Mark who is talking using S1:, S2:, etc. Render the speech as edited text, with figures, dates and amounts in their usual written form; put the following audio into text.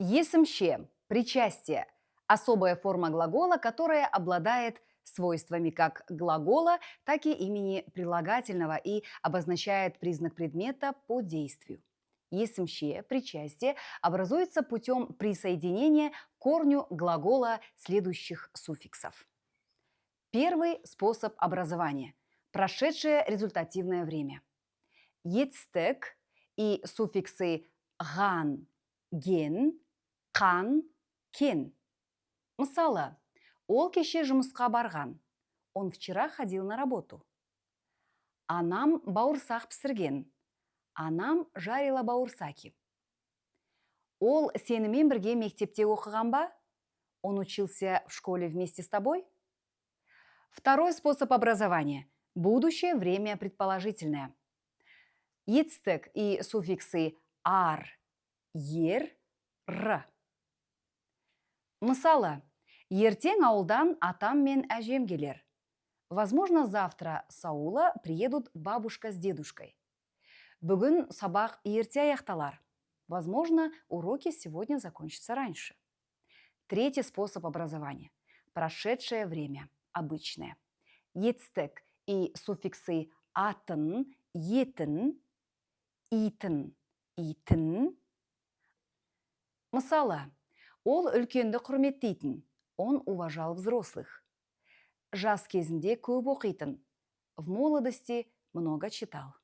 S1: Есымше – причастие. Особая форма глагола, которая обладает свойствами как глагола, так и имени прилагательного и обозначает признак предмета по действию. Есымше, причастие, образуется путем присоединения к корню глагола следующих суффиксов. Первый способ образования – прошедшее результативное время. Ецтек и суффиксы ган, ген, қан, кен. Мысалы, ол кеше жұмысқа барған. Он вчера ходил на работу. Анам бауырсақ пісірген. Анам жарила бауырсаки. Ол сенімен бірге мектепте оқыған ба? Он учился в школе вместе с тобой? Второй способ образования – будущее время предположительное. Ецтек и суффиксы ар, ер, р. Мысалы, ертең ауылдан атам мен әжем келер. Возможно, завтра с аула приедут бабушка с дедушкой. Бүгін сабақ ерте аяқталар. Возможно, уроки сегодня закончатся раньше. Третий способ образования – прошедшее время, обычное. Ецтек и суффиксы атын, етін, итін, итін. Мысалы, ол үлкенді құрметтейтін, он уважал взрослых. Жас кезінде көп оқитын, в молодости много читал.